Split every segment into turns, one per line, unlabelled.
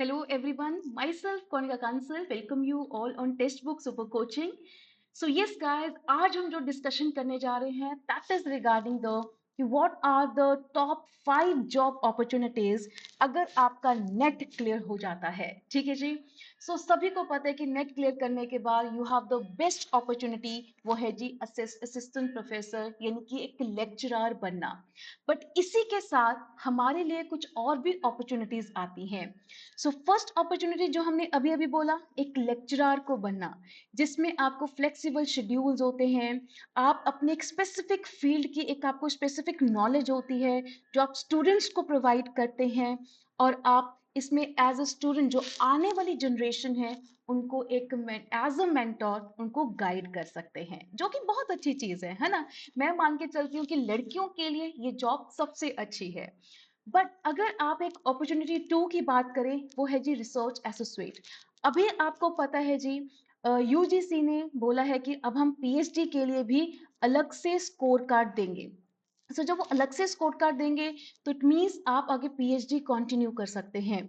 Hello everyone, myself Konika Kansal welcome you all on Textbook Super Coaching. So yes guys, आज हम जो discussion करने जा रहे हैं that is regarding the कि what are the top 5 job opportunities अगर आपका नेट क्लियर हो जाता है, ठीक है जी। सभी को पता है कि नेट क्लियर करने के बाद you have the best opportunity, वो है जी असिस्टेंट प्रोफेसर यानी कि एक लेक्चरर बनना। बट इसी के साथ हमारे लिए कुछ और भी अपॉर्चुनिटीज आती हैं। फर्स्ट अपॉर्चुनिटी जो हमने अभी अभी बोला, एक लेक्चरर को बनना, जिसमें आपको फ्लेक्सिबल शेड्यूल्स होते हैं। आप अपने एक स्पेसिफिक फील्ड की एक आपको स्पेसिफिक नॉलेज होती है जो आप स्टूडेंट्स को प्रोवाइड करते हैं, और आप इसमें एज अ स्टूडेंट जो आने वाली जनरेशन है उनको एक एज अ मेंटोर उनको गाइड कर सकते हैं, जो कि बहुत अच्छी चीज है ना। मैं मान के चलती हूँ कि लड़कियों के लिए ये जॉब सबसे अच्छी है। बट अगर आप एक अपॉर्चुनिटी टू की बात करें, वो है जी रिसर्च एसोसिएट। अभी आपको पता है जी, यूजीसी ने बोला है कि अब हम पीएचडी के लिए भी अलग से स्कोर कार्ड देंगे। जब वो अलग से स्कोर कार्ड देंगे तो इट मीन्स आप आगे पीएचडी कंटिन्यू कर सकते हैं।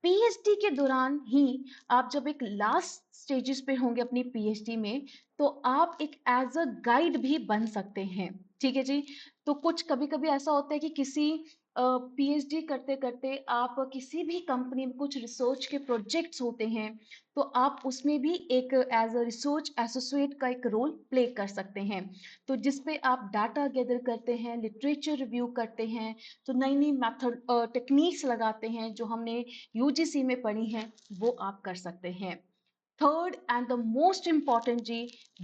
पीएचडी के दौरान ही आप जब एक लास्ट स्टेजेस पे होंगे अपनी पीएचडी में, तो आप एक एज अ गाइड भी बन सकते हैं, ठीक है जी। तो कुछ कभी कभी ऐसा होता है कि किसी पीएचडी करते करते आप किसी भी कंपनी में कुछ रिसर्च के प्रोजेक्ट्स होते हैं, तो आप उसमें भी एक एज अ रिसर्च एसोसिएट का एक रोल प्ले कर सकते हैं। तो जिसपे आप डाटा गैदर करते हैं, लिटरेचर रिव्यू करते हैं, तो नई नई मेथड टेक्निक्स लगाते हैं जो हमने यूजीसी में पढ़ी हैं, वो आप कर सकते हैं। Third and the most important जी,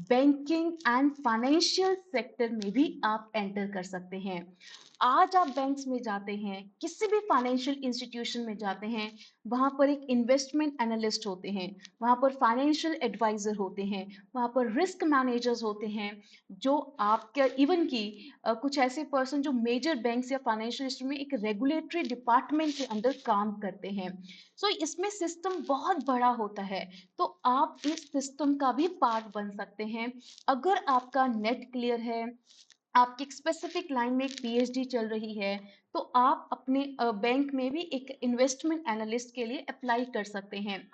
बैंकिंग एंड फाइनेंशियल सेक्टर में भी आप एंटर कर सकते हैं। आज आप बैंक्स में जाते हैं, किसी भी फाइनेंशियल इंस्टीट्यूशन में जाते हैं, वहां पर एक इन्वेस्टमेंट एनालिस्ट होते हैं, वहां पर फाइनेंशियल एडवाइजर होते हैं, वहां पर रिस्क मैनेजर्स होते हैं, जो आपके इवन की कुछ ऐसे पर्सन जो मेजर बैंक्स या फाइनेंशियल इंस्टीट्यूट में एक रेगुलेटरी डिपार्टमेंट के अंदर काम करते हैं। इसमें सिस्टम बहुत बड़ा होता है, तो आप इस सिस्टम का भी पार्ट बन सकते हैं अगर आपका नेट क्लियर है, आपकी एक स्पेसिफिक लाइन में एक पीएचडी चल रही है, तो आप अपने बैंक में भी एक इन्वेस्टमेंट एनालिस्ट के लिए अप्लाई कर सकते हैं।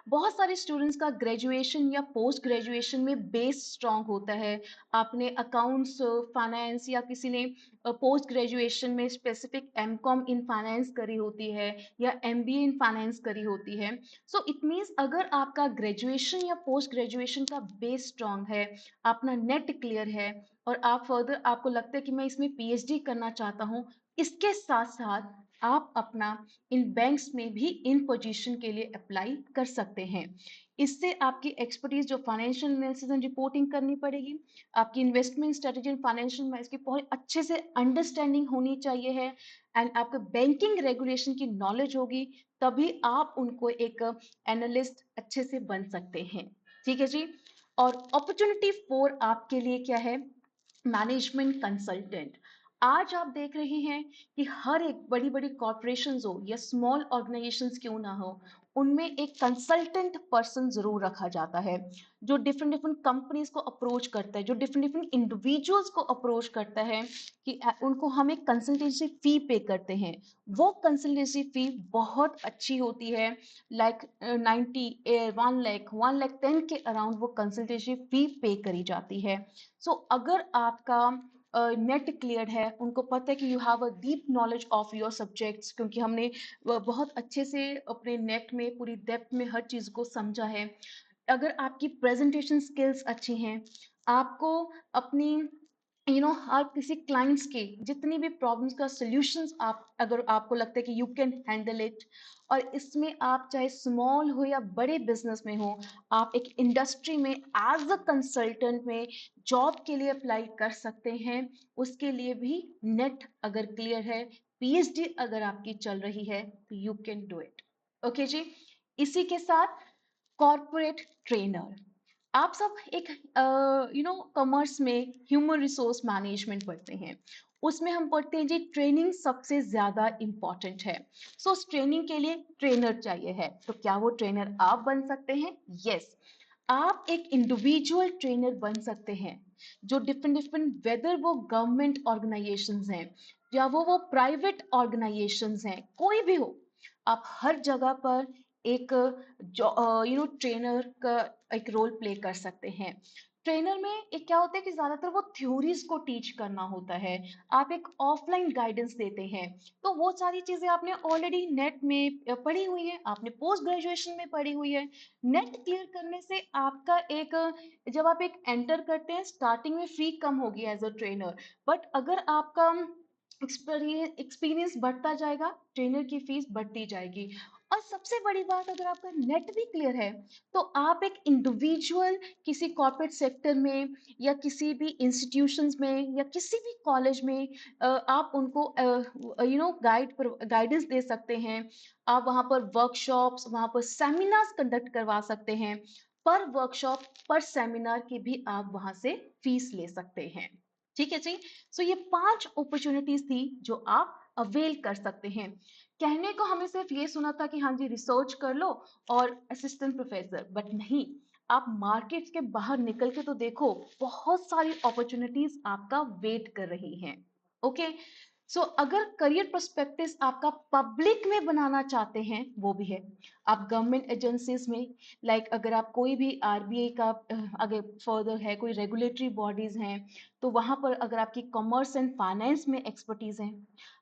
बहुत सारे स्टूडेंट्स का ग्रेजुएशन या पोस्ट ग्रेजुएशन में बेस स्ट्रांग होता है। आपने अकाउंट्स, फाइनेंस, या किसी ने पोस्ट ग्रेजुएशन में स्पेसिफिक एमकॉम इन फाइनेंस करी होती है या एमबीए इन फाइनेंस करी होती है। इट मीन्स अगर आपका ग्रेजुएशन या पोस्ट ग्रेजुएशन का बेस स्ट्रांग है, अपना नेट क्लियर है, और आप फर्दर आपको लगता है कि मैं इसमें पीएचडी करना चाहता हूँ, इसके साथ साथ आप अपना इन बैंक्स में भी इन पोजीशन के लिए अप्लाई कर सकते हैं। इससे आपकी एक्सपर्टीज जो फाइनेंशियल एनालिसिस एंड रिपोर्टिंग करनी पड़ेगी, आपकी इन्वेस्टमेंट स्ट्रेटेजी एंड फाइनेंशियल में इसकी बहुत अच्छे से अंडरस्टैंडिंग होनी चाहिए है, एंड आपको बैंकिंग रेगुलेशन की नॉलेज होगी, तभी आप उनको एक एनालिस्ट अच्छे से बन सकते हैं, ठीक है जी। और अपॉर्चुनिटी फोर आपके लिए क्या है? Management consultant. आज आप देख रहे हैं कि हर एक बड़ी बड़ी कॉरपोरेशंस हो या स्मॉल ऑर्गेनाइजेशंस क्यों ना हो, उनमें एक कंसल्टेंट पर्सन जरूर रखा जाता है, जो डिफरेंट डिफरेंट कंपनीज को अप्रोच करता है, जो डिफरेंट डिफरेंट इंडिविजुअल्स को अप्रोच करता है कि उनको हम एक कंसल्टेंसी फी पे करते हैं। वो कंसल्टेंसी फी बहुत अच्छी होती है, लाइक 90 1 लाख 10 के अराउंड वो कंसल्टेंसी फी पे करी जाती है। अगर आपका नेट क्लियर है, उनको पता है कि you have a deep knowledge of your subjects, क्योंकि हमने बहुत अच्छे से अपने नेट में पूरी डेप्थ में हर चीज को समझा है। अगर आपकी प्रेजेंटेशन स्किल्स अच्छी हैं, आपको अपनी हर किसी क्लाइंट्स के जितनी भी प्रॉब्लम्स का सॉल्यूशंस, आप अगर आपको लगता है कि यू कैन हैंडल इट, और इसमें आप चाहे स्मॉल हो या बड़े बिजनेस में हो, आप एक इंडस्ट्री में एज अ कंसल्टेंट में जॉब के लिए अप्लाई कर सकते हैं। उसके लिए भी नेट अगर क्लियर है, पीएचडी अगर आपकी चल रही है, तो you can do it. Okay जी। इसी के साथ कॉर्पोरेट ट्रेनर, आप सब एक कॉमर्स में ह्यूमन रिसोर्स मैनेजमेंट पढ़ते हैं, उसमें हम पढ़ते हैं जी ट्रेनिंग सबसे ज्यादा इंपॉर्टेंट है। उस ट्रेनिंग के लिए ट्रेनर चाहिए है, तो क्या वो ट्रेनर आप बन सकते हैं? यस, आप एक इंडिविजुअल ट्रेनर बन सकते हैं, जो डिफरेंट डिफरेंट, वेदर वो गवर्नमेंट ऑर्गेनाइजेशंस हैं या वो प्राइवेट ऑर्गेनाइजेशंस हैं, कोई भी हो, आप हर जगह पर एक ट्रेनर का एक रोल प्ले कर सकते हैं। ट्रेनर में एक क्या होता है कि ज्यादातर वो थ्योरीज को टीच करना होता है, आप एक ऑफलाइन गाइडेंस देते हैं। तो वो सारी चीजें आपने ऑलरेडी नेट में पढ़ी हुई है, आपने पोस्ट ग्रेजुएशन में पढ़ी हुई है। नेट क्लियर करने से आपका एक जब आप एक एंटर करते हैं स्टार्टिंग में फी कम होगी एज अ ट्रेनर, बट अगर आपका एक्सपीरियंस बढ़ता जाएगा ट्रेनर की फीस बढ़ती जाएगी। और सबसे बड़ी बात, अगर आपका नेट भी क्लियर है तो आप एक इंडिविजुअल किसी कॉर्पोरेट सेक्टर में या किसी भी इंस्टीट्यूशंस में या किसी भी कॉलेज में आप उनको गाइडेंस दे सकते हैं। आप वहां पर वर्कशॉप्स, वहां पर सेमिनार्स कंडक्ट करवा सकते हैं। पर वर्कशॉप, पर सेमिनार की भी आप वहां से फीस ले सकते हैं। ठीक है जी। सो ये 5 अपॉर्चुनिटीज थी जो आप अवेल कर सकते हैं। कहने को हमें सिर्फ ये सुना था कि हाँ जी रिसर्च कर लो और असिस्टेंट प्रोफेसर, बट नहीं, आप मार्केट के बाहर निकल के तो देखो, बहुत सारी अपॉर्चुनिटीज आपका वेट कर रही हैं। ओके। सो अगर करियर पर्सपेक्टिव आपका पब्लिक में बनाना चाहते हैं, वो भी है। आप गवर्नमेंट एजेंसीज में, लाइक अगर आप कोई भी आरबीआई का अगर फर्दर है, कोई रेगुलेटरी बॉडीज हैं, तो वहां पर अगर आपकी कॉमर्स एंड फाइनेंस में एक्सपर्टीज है,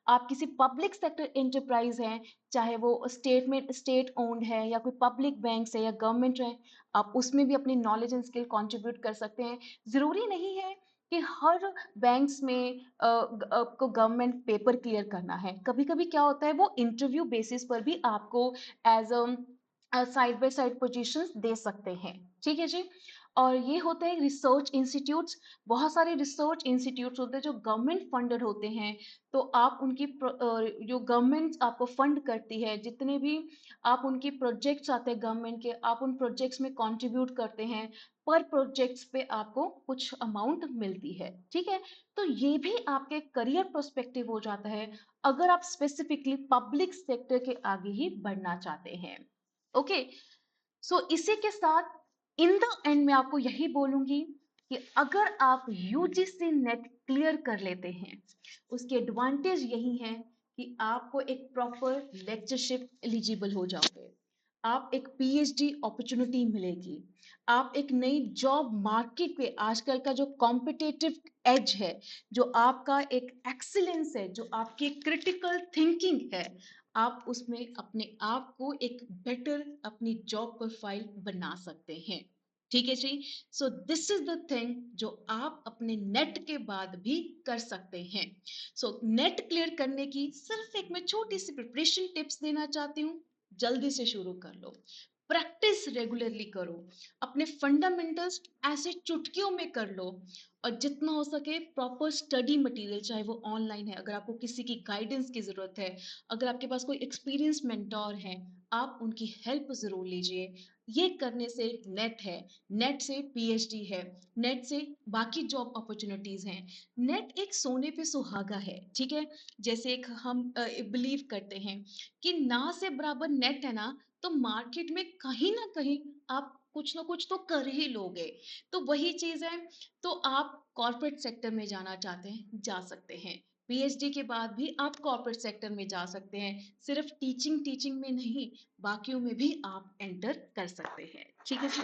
आप किसी पब्लिक सेक्टर एंटरप्राइज हैं, चाहे वो स्टेट ओन्ड है या कोई पब्लिक बैंक है या गवर्नमेंट है, आप उसमें भी अपनी नॉलेज एंड स्किल कंट्रीब्यूट कर सकते हैं। जरूरी नहीं है कि हर बैंक्स में आपको गवर्नमेंट पेपर क्लियर करना है। कभी कभी क्या होता है, वो इंटरव्यू बेसिस पर भी आपको as side by side positions दे सकते हैं। ठीक है जी। और ये होते हैं रिसर्च इंस्टीट्यूट्स। बहुत सारे रिसर्च इंस्टीट्यूट्स होते हैं जो गवर्नमेंट फंडेड होते हैं। तो आप उनकी जो गवर्नमेंट आपको फंड करती है, जितने भी आप उनकी प्रोजेक्ट्स आते हैं गवर्नमेंट के, आप उन प्रोजेक्ट्स में कंट्रीब्यूट करते हैं। पर प्रोजेक्ट्स पे आपको कुछ अमाउंट मिलती है। ठीक है। तो ये भी आपके करियर पर्सपेक्टिव हो जाता है, अगर आप स्पेसिफिकली पब्लिक सेक्टर के आगे ही बढ़ना चाहते हैं। ओके। सो इसी के साथ इन द एंड मैं आपको यही बोलूंगी कि अगर आप यूजीसी नेट क्लियर कर लेते हैं, उसके एडवांटेज यही है कि आपको एक प्रॉपर लेक्चरशिप एलिजिबल हो जाओगे, आप एक पीएचडी अपॉर्चुनिटी मिलेगी, आप एक नई जॉब मार्केट पे, आजकल का जो कॉम्पिटेटिव एज है, जो आपका एक एक्सीलेंस है, जो आपकी क्रिटिकल थिंकिंग है, आप उसमें अपने आप को एक बेटर अपनी जॉब प्रोफाइल बना सकते हैं। ठीक है जी। So this is the thing जो आप अपने नेट के बाद भी कर सकते हैं। सो नेट क्लियर करने की सिर्फ एक मैं छोटी सी प्रिपरेशन टिप्स देना चाहती हूँ। जल्दी से शुरू कर लो, प्रैक्टिस रेगुलरली करो, अपने फंडामेंटल्स ऐसे चुटकियों में कर लो, और जितना हो सके प्रॉपर स्टडी मटेरियल, चाहे वो ऑनलाइन है, अगर आपको किसी की गाइडेंस की जरूरत है, अगर आपके पास कोई एक्सपीरियंस मेंटोर है, आप उनकी हेल्प जरूर लीजिए। ये करने से नेट है, नेट से पीएचडी है, नेट से बाकी जॉब अपॉर्चुनिटीज हैं। नेट एक सोने पे सुहागा है। ठीक है। जैसे एक हम बिलीव करते हैं कि ना से बराबर नेट है ना, तो मार्केट में कहीं ना कहीं आप कुछ ना कुछ तो कर ही लोगे। तो वही चीज है। तो आप कॉर्पोरेट सेक्टर में जाना चाहते हैं, जा सकते हैं। पीएचडी के बाद भी आप कॉर्पोरेट सेक्टर में जा सकते हैं। सिर्फ टीचिंग में नहीं, बाकियों में भी आप एंटर कर सकते हैं। ठीक है जी।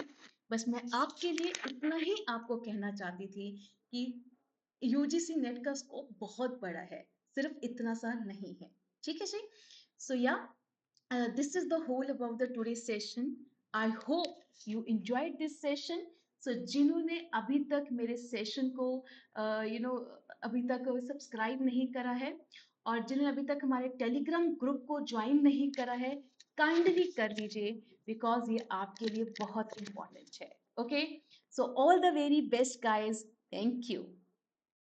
बस मैं आपके लिए इतना ही आपको कहना चाहती थी कि यूजीसी नेट का स्कोप बहुत बड़ा है, सिर्फ इतना सा नहीं है। ठीक है जी। सो या this is the whole about the today's session. I hope you enjoyed this session. So जिन्होंने अभी तक मेरे सेशन को अभी तक सब्सक्राइब नहीं करा है, और जिन्होंने अभी तक हमारे टेलीग्राम ग्रुप को ज्वाइन नहीं करा है, काइंडली कर लीजिए, बिकॉज ये आपके लिए बहुत इंपॉर्टेंट है। Okay. So all the very best guys, thank you.